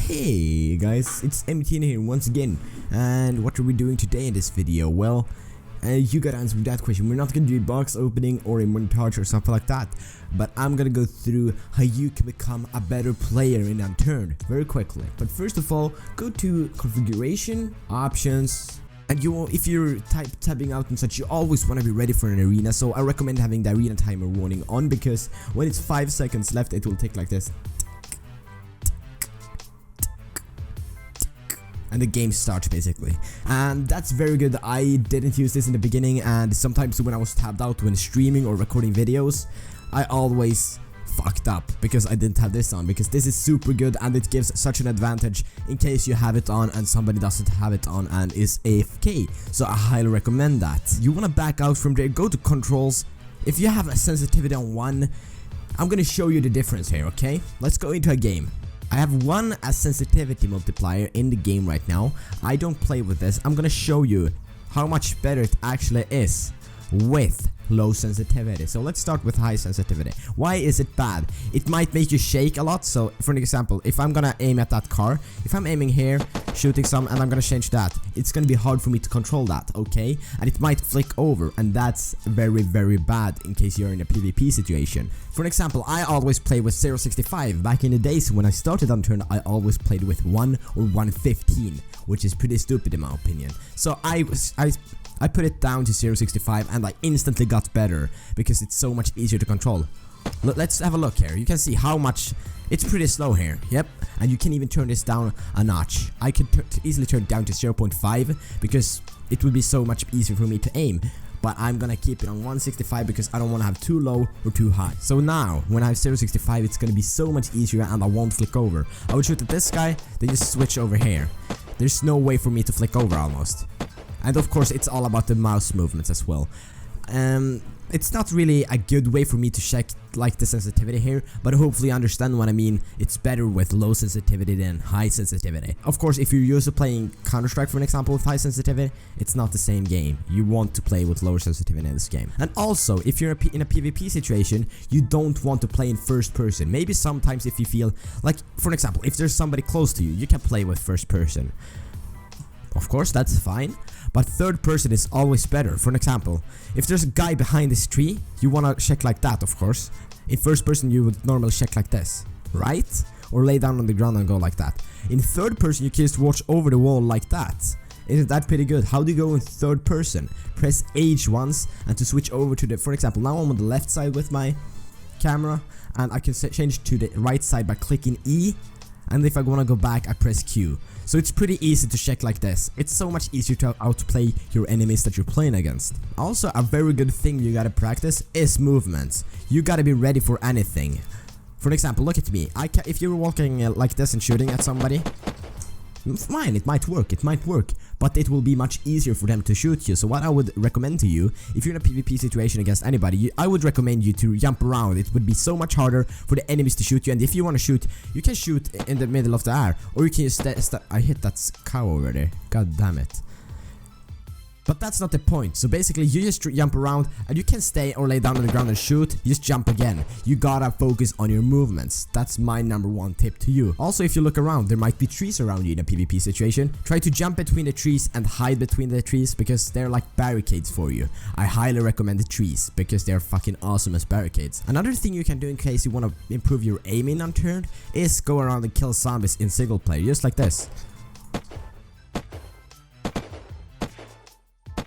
Hey guys, it's MTN here once again, and what are we doing today in this video? Well, you gotta answer that question. We're not gonna do a box opening or a montage or something like that, but I'm gonna go through how you can become a better player in Unturned very quickly. But first of all, go to configuration, options, and if you're tabbing out and such, you always want to be ready for an arena. So I recommend having the arena timer warning on, because when it's 5 seconds left, it will take like this. And the game starts basically, and that's very good. I didn't use this in the beginning, and sometimes when I was tabbed out when streaming or recording videos, I always fucked up because I didn't have this on, because this is super good and it gives such an advantage in case you have it on and somebody doesn't have it on and is AFK. So I highly recommend that. You want to back out from there, go to controls. If you have a sensitivity on 1, I'm gonna show you the difference here, okay? Let's go into a game. I have one as sensitivity multiplier in the game right now. I don't play with this. I'm gonna show you how much better it actually is with low sensitivity. So let's start with high sensitivity. Why is it bad? It might make you shake a lot. So for an example, if I'm gonna aim at that car, if I'm aiming here, shooting some, and I'm gonna change that, it's gonna be hard for me to control that, okay? And it might flick over, and that's very, very bad in case you're in a PvP situation. For an example, I always play with 0.65. Back in the days when I started Unturned, I always played with 1 or 1.15, which is pretty stupid in my opinion. So I put it down to 0.65 and I instantly got better because it's so much easier to control. Let's have a look here. You can see how much it's pretty slow here. Yep, and you can even turn this down a notch. I could easily turn it down to 0.5 because it would be so much easier for me to aim. But I'm gonna keep it on 1.65 because I don't want to have too low or too high. So now, when I have 0.65, it's gonna be so much easier and I won't flick over. I would shoot at this guy, then just switch over here. There's no way for me to flick over almost. And of course, it's all about the mouse movements as well. It's not really a good way for me to check like the sensitivity here, but hopefully you understand what I mean. It's better with low sensitivity than high sensitivity. Of course, if you're used to playing Counter-Strike, for an example, with high sensitivity, it's not the same game. You want to play with lower sensitivity in this game. And also, if you're in a PvP situation, you don't want to play in first person. Maybe sometimes if you feel like, for an example, if there's somebody close to you, you can play with first person. Of course, that's fine, but third person is always better. For an example, if there's a guy behind this tree, you want to check like that, of course. In first person, you would normally check like this, right? Or lay down on the ground and go like that. In third person, you can just watch over the wall like that. Isn't that pretty good? How do you go in third person? Press H once, and to switch over to the, for example, now I'm on the left side with my camera, and I can change to the right side by clicking E. And if I want to go back, I press Q. So it's pretty easy to check like this. It's so much easier to outplay your enemies that you're playing against. Also, a very good thing you gotta practice is movements. You gotta be ready for anything. For example, look at me. If you're walking like this and shooting at somebody, fine, it might work, but it will be much easier for them to shoot you. So what I would recommend to you, if you're in a PvP situation against anybody, I would recommend you to jump around. It would be so much harder for the enemies to shoot you, and if you want to shoot, you can shoot in the middle of the air, or you can just I hit that cow over there, god damn it. But that's not the point. So basically, you just jump around and you can stay or lay down on the ground and shoot. Just jump again. You gotta focus on your movements. That's my #1 tip to you. Also, if you look around, there might be trees around you in a PvP situation. Try to jump between the trees and hide between the trees because they're like barricades for you. I highly recommend the trees because they're fucking awesome as barricades. Another thing you can do in case you want to improve your aiming Unturned is go around and kill zombies in single player, just like this.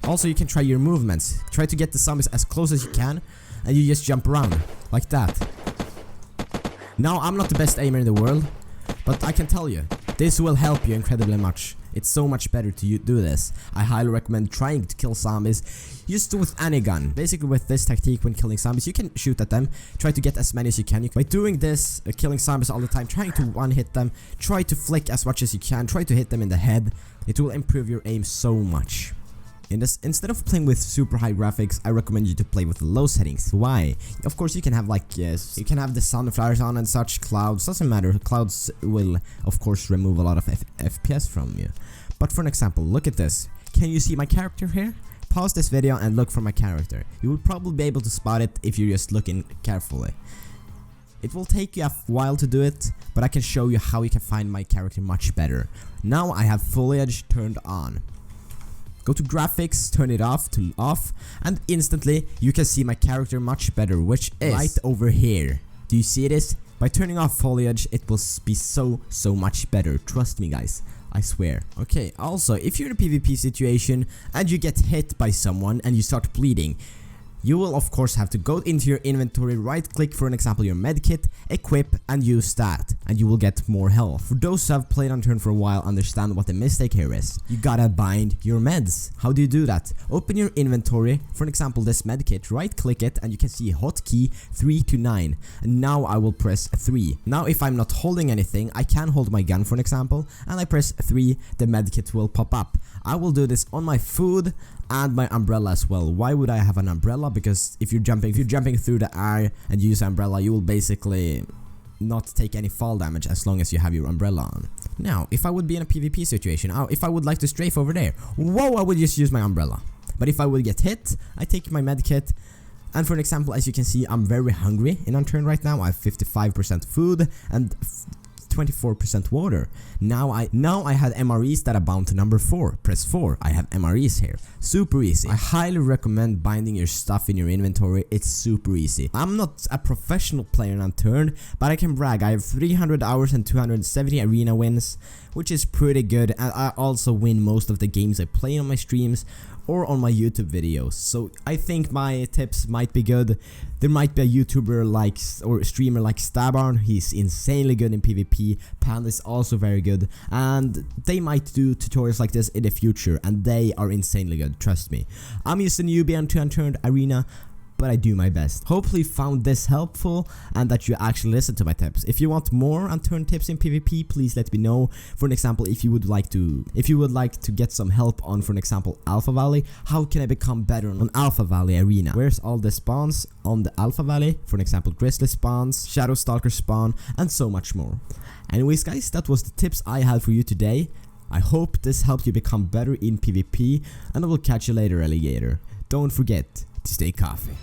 Also, you can try your movements. Try to get the zombies as close as you can, and you just jump around, like that. Now, I'm not the best aimer in the world, but I can tell you, this will help you incredibly much. It's so much better to do this. I highly recommend trying to kill zombies, just with any gun. Basically, with this tactique when killing zombies, you can shoot at them, try to get as many as you can. By doing this, killing zombies all the time, trying to one-hit them, try to flick as much as you can, try to hit them in the head. It will improve your aim so much. Instead of playing with super high graphics, I recommend you to play with the low settings. Why? Of course, you can have like, yes, you can have the sunflowers on and such, clouds, doesn't matter. Clouds will, of course, remove a lot of FPS from you. But for an example, look at this. Can you see my character here? Pause this video and look for my character. You will probably be able to spot it if you're just looking carefully. It will take you a while to do it, but I can show you how you can find my character much better. Now I have foliage turned on. Go to graphics, turn it off to off, and instantly you can see my character much better, which is right over here. Do you see this? By turning off foliage, it will be so much better. Trust me, guys. I swear. Okay, also, if you're in a PvP situation and you get hit by someone and you start bleeding, you will of course have to go into your inventory, right click for an example your medkit, equip and use that, and you will get more health. For those who have played Unturned for a while understand what the mistake here is. You gotta bind your meds. How do you do that? Open your inventory, for an example this medkit, right click it and you can see hotkey 3 to 9, and now I will press 3. Now if I'm not holding anything, I can hold my gun for an example, and I press 3, the medkit will pop up. I will do this on my food and my umbrella as well. Why would I have an umbrella? Because if you're jumping through the air and you use an umbrella, you will basically not take any fall damage as long as you have your umbrella on. Now, if I would be in a PvP situation, if I would like to strafe over there, whoa, I would just use my umbrella. But if I would get hit, I take my medkit. And for an example, as you can see, I'm very hungry in Unturned right now. I have 55% food and 24% water. Now I had MREs that are bound to number 4. Press 4. I have MREs here. Super easy. I highly recommend binding your stuff in your inventory. It's super easy. I'm not a professional player in Unturned, but I can brag. I have 300 hours and 270 arena wins, which is pretty good. And I also win most of the games I play on my streams or on my YouTube videos. So I think my tips might be good. There might be a YouTuber like or streamer like Stabarn. He's insanely good in PvP. Panda is also very good, and they might do tutorials like this in the future, and they are insanely good. Trust me. I'm just a newbie onto Unturned Arena, but I do my best. Hopefully you found this helpful and that you actually listen to my tips. If you want more Unturned tips in PvP, please let me know. For an example, if you would like to get some help on, for an example, Alpha Valley, how can I become better on Alpha Valley Arena? Where's all the spawns on the Alpha Valley? For an example, Grizzly spawns, Shadow Stalker spawn, and so much more. Anyways guys, that was the tips I had for you today. I hope this helped you become better in PvP, and I will catch you later, alligator. Don't forget to stay coffee.